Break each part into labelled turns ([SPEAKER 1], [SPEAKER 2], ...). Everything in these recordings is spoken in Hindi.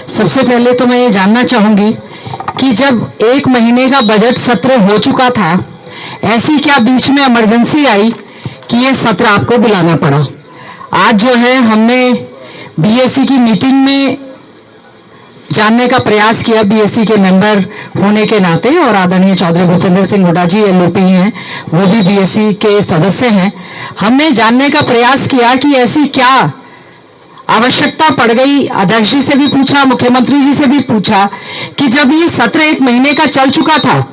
[SPEAKER 1] सबसे पहले तो मैं ये जानना चाहूंगी कि जब एक महीने का बजट सत्र हो चुका था, ऐसी क्या बीच में इमरजेंसी आई कि ये सत्र आपको बुलाना पड़ा? आज जो है हमने बीएससी की मीटिंग में जानने का प्रयास किया, बीएससी के मेंबर होने के नाते, और आदरणीय चौधरी भूपेंद्र सिंह हुड्डा जी एलओपी हैं, वो भी बीएससी के सदस्य हैं। हमने जानने का प्रयास किया कि ऐसी क्या आवश्यकता पड़ गई। अध्यक्ष जी से भी पूछा, मुख्यमंत्री जी से भी पूछा कि जब ये सत्र एक महीने का चल चुका था,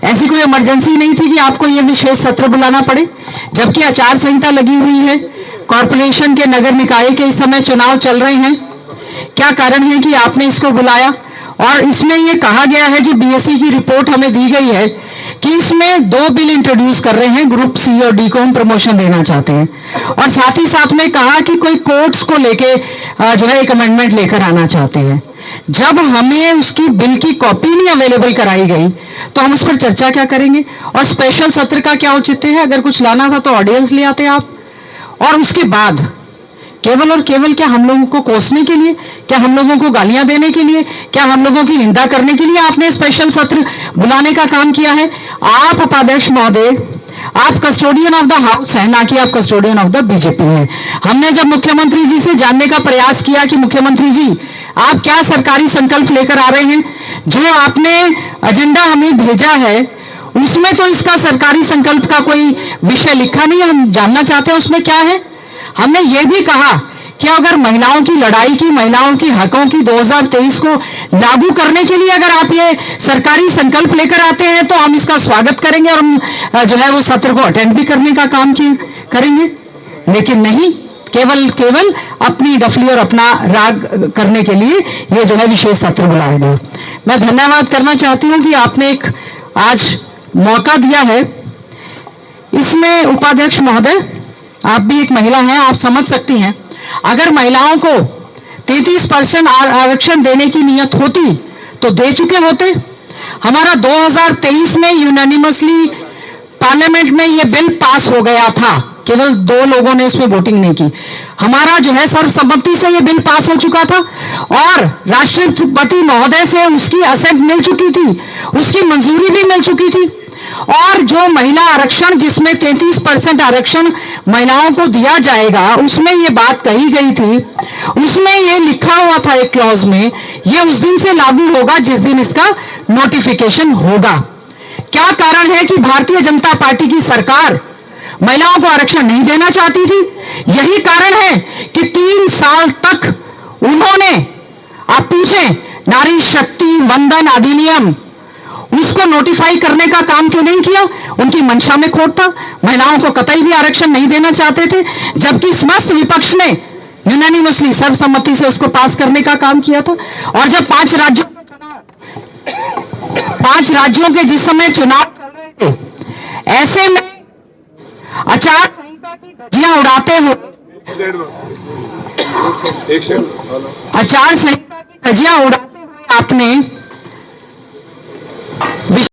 [SPEAKER 1] ऐसी कोई इमरजेंसी नहीं थी कि आपको ये विशेष सत्र बुलाना पड़े, जबकि आचार संहिता लगी हुई है, कॉरपोरेशन के, नगर निकाय के इस समय चुनाव चल रहे हैं। क्या कारण है कि आपने इसको बुलाया? और इसमें यह कहा गया है, जो बीएससी की रिपोर्ट हमें दी गई है, कि इसमें 2 बिल इंट्रोड्यूस कर रहे हैं, ग्रुप सी और डी को हम प्रमोशन देना चाहते हैं, और साथ ही साथ में कहा कि कोई कोर्ट्स को लेके जो है एक अमेंडमेंट लेकर आना चाहते हैं। जब हमें उसकी बिल की कॉपी नहीं अवेलेबल कराई गई तो हम उस पर चर्चा क्या करेंगे? और स्पेशल सत्र का क्या औचित्य है? अगर कुछ लाना था तो ऑडियंस ले आते आप। और उसके बाद केवल और केवल क्या हम लोगों को कोसने के लिए, क्या हम लोगों को गालियां देने के लिए, क्या हम लोगों की निंदा करने के लिए आपने स्पेशल सत्र बुलाने का काम किया है? आप उपाध्यक्ष महोदय, आप कस्टोडियन ऑफ द हाउस है, ना कि आप कस्टोडियन ऑफ द बीजेपी है। हमने जब मुख्यमंत्री जी से जानने का प्रयास किया कि मुख्यमंत्री जी आप क्या सरकारी संकल्प लेकर आ रहे हैं, जो आपने एजेंडा हमें भेजा है उसमें तो इसका सरकारी संकल्प का कोई विषय लिखा नहीं है, हम जानना चाहते हैं उसमें क्या है। हमने ये भी कहा कि अगर महिलाओं की लड़ाई की, महिलाओं की हकों की 2023 को लागू करने के लिए अगर आप ये सरकारी संकल्प लेकर आते हैं तो हम इसका स्वागत करेंगे और हम जो है वो सत्र को अटेंड भी करने का काम करेंगे। लेकिन नहीं, केवल अपनी डफली और अपना राग करने के लिए ये जो है विशेष सत्र बुलाया गया। मैं धन्यवाद करना चाहती हूँ कि आपने एक आज मौका दिया है। इसमें उपाध्यक्ष महोदय, आप भी एक महिला हैं, आप समझ सकती हैं, अगर महिलाओं को 33% आरक्षण देने की नियत होती तो दे चुके होते। हमारा 2023 में यूनानिमसली पार्लियामेंट में यह बिल पास हो गया था, केवल 2 लोगों ने इसमें वोटिंग नहीं की। हमारा जो है सर्वसम्मति से यह बिल पास हो चुका था और राष्ट्रपति महोदय से उसकी असेंट मिल चुकी थी, उसकी मंजूरी भी मिल चुकी थी। और जो महिला आरक्षण, जिसमें 33% आरक्षण महिलाओं को दिया जाएगा, उसमें ये बात कही गई थी, उसमें ये लिखा हुआ था एक क्लॉज में, ये उस दिन से लागू होगा जिस दिन इसका नोटिफिकेशन होगा। क्या कारण है कि भारतीय जनता पार्टी की सरकार महिलाओं को आरक्षण नहीं देना चाहती थी? यही कारण है कि 3 साल तक उन्होंने, आप पूछें, नारी शक्ति वंदन अधिनियम, उसको नोटिफाई करने का काम क्यों नहीं किया? उनकी मंशा में खोट था, महिलाओं को कतई भी आरक्षण नहीं देना चाहते थे, जबकि समस्त विपक्ष ने यूनानिमसली सर्वसम्मति से उसको पास करने का काम किया था। और जब 5 राज्यों के जिस समय चुनाव चल रहे थे, ऐसे में आचार संहिता की धज्जियां उड़ाते हुए, आचार संहिता की धज्जियां उड़ाते हुए आपने